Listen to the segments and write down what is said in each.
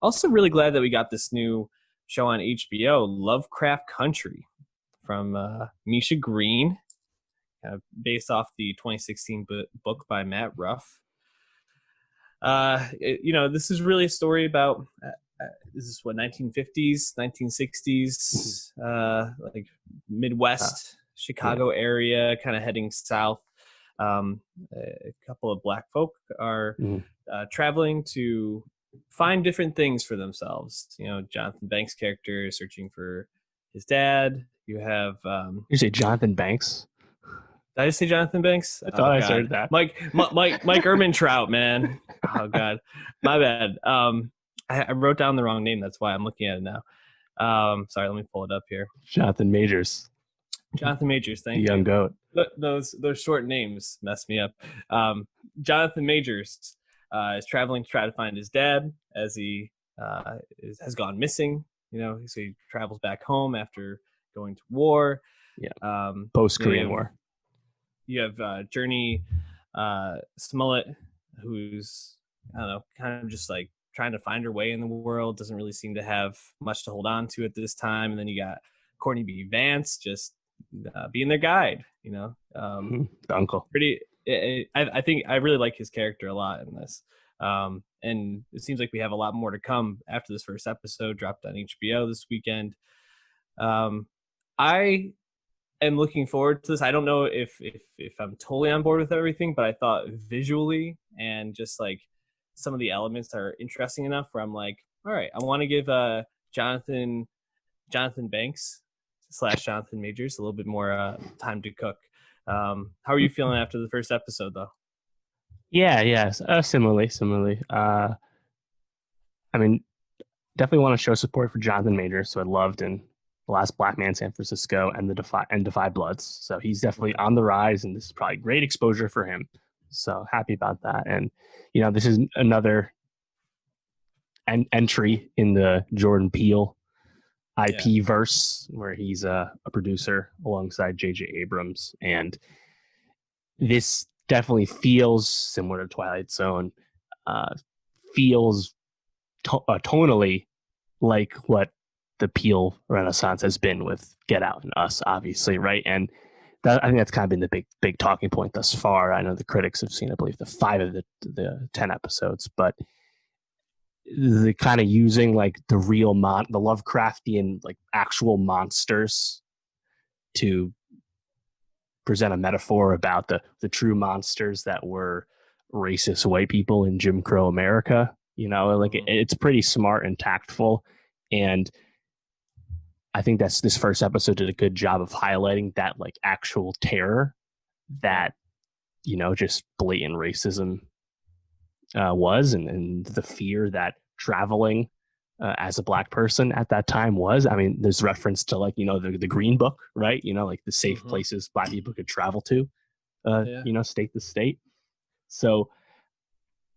Also, really glad that we got this new show on HBO, Lovecraft Country, from Misha Green, based off the 2016 book by Matt Ruff. This is really a story about this is what 1950s, Mhm. 1960s, like Uh, Midwest yeah. Chicago area, kind of heading south. A couple of black folk are Mhm. traveling to find different things for themselves. Jonathan Banks' character is searching for his dad. You have You say Jonathan Banks? did I just say Jonathan Banks? I Oh thought I God, started that. Mike Ehrmantraut, man. Oh God, my bad. I wrote down the wrong name. That's why I'm looking at it now. Sorry, let me pull it up here. Jonathan Majors, Jonathan Majors, the thank young you. goat. Those short names mess me up. Jonathan Majors is traveling to try to find his dad as he has gone missing. So he travels back home after going to war. Yeah. Um, Post you Korean have War. Journey Smollett, who's I don't know, kind of just like trying to find her way in the world. Doesn't really seem to have much to hold on to at this time. And then you got Courtney B. Vance just being their guide. The uncle. Pretty. I think I really like his character a lot in this. And it seems like we have a lot more to come after this first episode dropped on HBO this weekend. I am looking forward to this. I don't know if I'm totally on board with everything, but I thought visually and just like some of the elements are interesting enough where I'm like, all right, I want to give Jonathan Banks slash Jonathan Majors a little bit more time to cook. How are you feeling after the first episode, though? Yeah, yes. Similarly. I mean, definitely want to show support for Jonathan Majors, so I loved in The Last Black Man in San Francisco and Defy Bloods. So he's definitely Okay. on the rise, and this is probably great exposure for him. So happy about that. And this is another entry in the Jordan Peele Yeah. IP verse where he's a producer alongside J.J. Abrams, and this definitely feels similar to Twilight Zone. Uh, feels tonally like what the Peel Renaissance has been with Get Out and Us, obviously, right? And I think that's kind of been the big talking point thus far. I know the critics have seen, I believe, the 5 of the 10 episodes, but the kind of using like the the Lovecraftian like actual monsters to present a metaphor about the true monsters that were racist white people in Jim Crow America. Like Mm-hmm. it's pretty smart and tactful, and I think that's this first episode did a good job of highlighting that like actual terror Yeah. that just blatant racism was, and the fear that traveling as a black person at that time was. I mean, there's reference to like the Green Book, right? Like the safe Mm-hmm. places black people could travel to, Yeah. state to state. So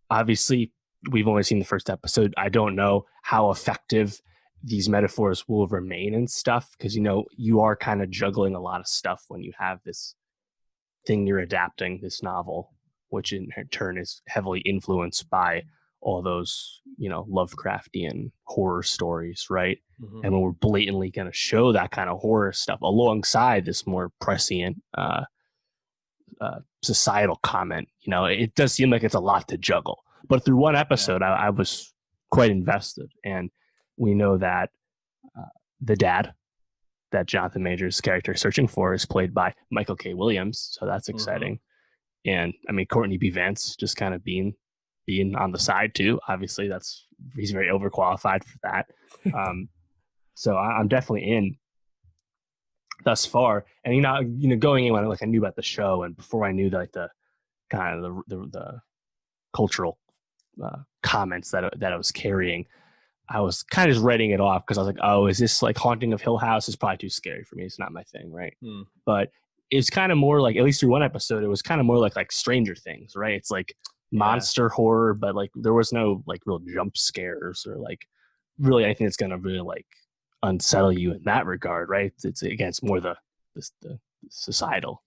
obviously, we've only seen the first episode. I don't know how effective these metaphors will remain and stuff because you are kind of juggling a lot of stuff when you have this thing you're adapting, this novel, which in turn is heavily influenced by all those Lovecraftian horror stories, right? Mm-hmm. And when we're blatantly going to show that kind of horror stuff alongside this more prescient societal comment, it does seem like it's a lot to juggle. But through one Yeah. episode, I was quite invested, and we know that the dad that Jonathan Majors' character is searching for is played by Michael K. Williams, so that's Mm-hmm. exciting. And I mean, Courtney B. Vance just kind of being on the side too. Obviously, he's very overqualified for that. So I'm definitely in thus far. And going in when like I knew about the show, and before I knew like the kind of the cultural comments that I was carrying, I was kind of just writing it off because I was like, oh, is this like Haunting of Hill House? It's probably too scary for me. It's not my thing, right? Mm. But it's kind of more like, at least through one episode, it was kind of more like Stranger Things, right? It's like Yeah. monster horror, but like there was no like real jump scares or like really anything that's gonna really like unsettle you in that regard, right? It's again, it's more the societal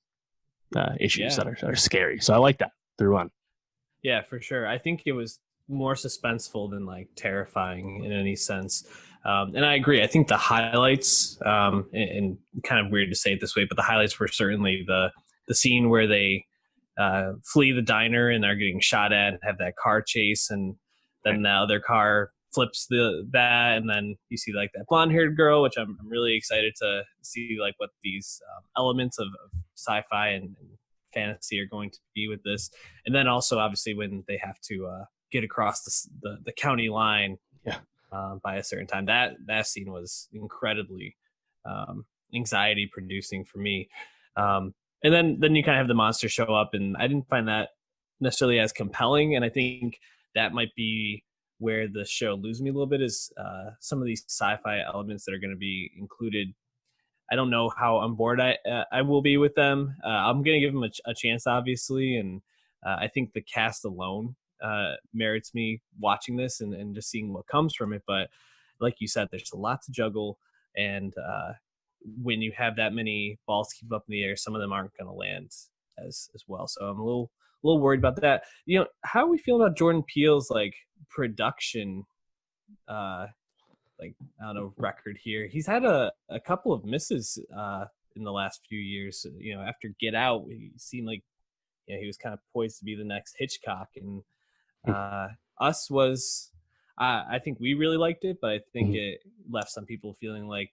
issues Yeah. that are scary. So I like that through one. Yeah, for sure. I think it was more suspenseful than like terrifying in any sense. And I agree. I think the highlights, and kind of weird to say it this way, but the highlights were certainly the scene where they flee the diner and they're getting shot at and have that car chase, and then the other car flips that, and then you see like that blonde haired girl, which I'm really excited to see like what these elements of sci-fi and fantasy are going to be with this. And then also obviously when they have to get across the county line, Yeah. by a certain time, that scene was incredibly anxiety producing for me. And then you kind of have the monster show up, and I didn't find that necessarily as compelling. And I think that might be where the show loses me a little bit, is some of these sci-fi elements that are going to be included. I don't know how on board I will be with them. I'm going to give them a chance, obviously, and I think the cast alone merits me watching this and just seeing what comes from it. But like you said, there's a lot to juggle, and when you have that many balls to keep up in the air, some of them aren't going to land as well. So I'm a little worried about that. You know, how are we feeling about Jordan Peele's like production? Like, I don't know, record here. He's had a couple of misses in the last few years. You know, after Get Out, he seemed like, you know, he was kind of poised to be the next Hitchcock, and Us was, I think we really liked it, but I think it left some people feeling like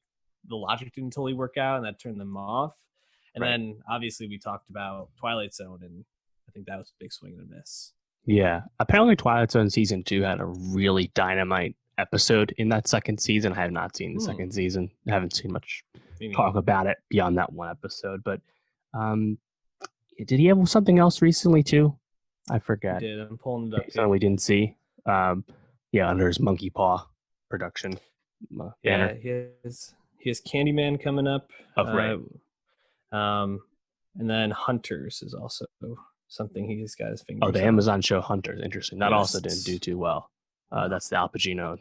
the logic didn't totally work out, and that turned them off. And then obviously we talked about Twilight Zone, and I think that was a big swing and a miss. Yeah. Apparently Twilight Zone season 2 had a really dynamite episode in that second season. I have not seen the second season. I haven't seen much talk about it beyond that one episode. But did he have something else recently too? I forget. He did. I'm pulling it up. Something we didn't see. Yeah, under his Monkey Paw production banner. Yeah, he has Candyman coming up. Oh, right. And then Hunters is also something he's got his fingers. Oh, the on. Amazon show Hunters. Interesting. That also didn't do too well. That's the Al Pacino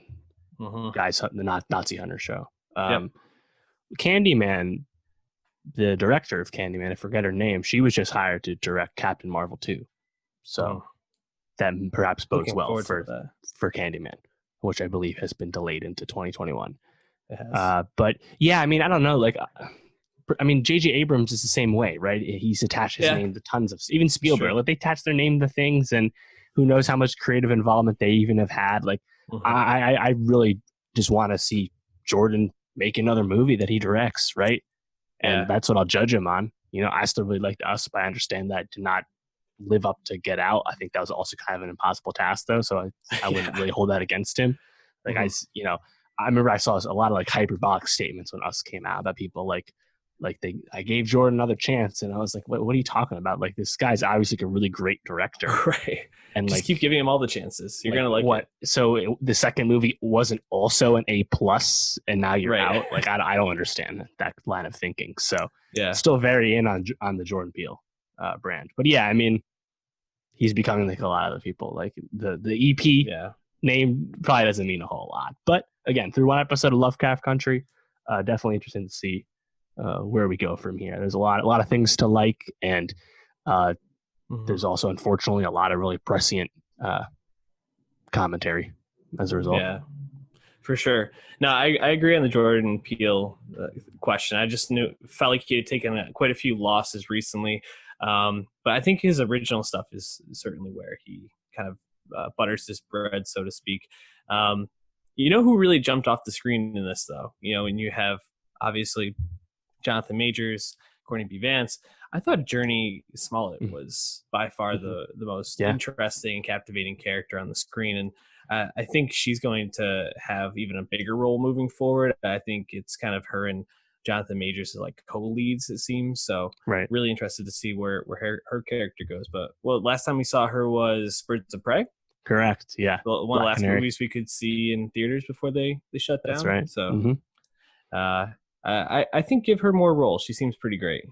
guys, the Nazi Hunter show. Candyman, the director of Candyman, I forget her name. She was just hired to direct Captain Marvel 2. So that perhaps bodes well for Candyman, which I believe has been delayed into 2021. It has. But yeah, I mean, I don't know. Like, I mean, J.J. Abrams is the same way, right? He's attached his name to tons of, even Spielberg. Like, they attach their name to things, and who knows how much creative involvement they even have had. Like, I really just want to see Jordan make another movie that he directs, right? And that's what I'll judge him on. You know, I still really liked Us, but I understand that did not live up to Get Out. I think that was also kind of an impossible task, though, so I wouldn't really hold that against him. Like, I remember I saw a lot of like hyperbolic statements when Us came out about people I gave Jordan another chance, and I was like, what are you talking about? Like, this guy's obviously a really great director, right? And just keep giving him all the chances. You're gonna like what? It. So the second movie wasn't also an A+, and now you're out. Like, I don't understand that line of thinking. So still very in on the Jordan Peele brand. But yeah, I mean, he's becoming like a lot of the people. Like the EP name probably doesn't mean a whole lot. But again, through one episode of Lovecraft Country, definitely interesting to see where we go from here. There's a lot of things to like, and there's also, unfortunately, a lot of really prescient commentary as a result. Yeah, for sure. No, I agree on the Jordan Peele question. I just felt like he had taken quite a few losses recently, but I think his original stuff is certainly where he kind of butters his bread, so to speak. You know who really jumped off the screen in this, though? You know, and you have obviously Jonathan Majors, Courtney B. Vance. I thought Journey Smollett was by far the most interesting and captivating character on the screen. And I think she's going to have even a bigger role moving forward. I think it's kind of her and Jonathan Majors as like co-leads, it seems. So really interested to see where her character goes. But last time we saw her was Birds of Prey. Correct. Yeah. One of the last movies we could see in theaters before they shut down. That's right. So I think give her more roles. She seems pretty great.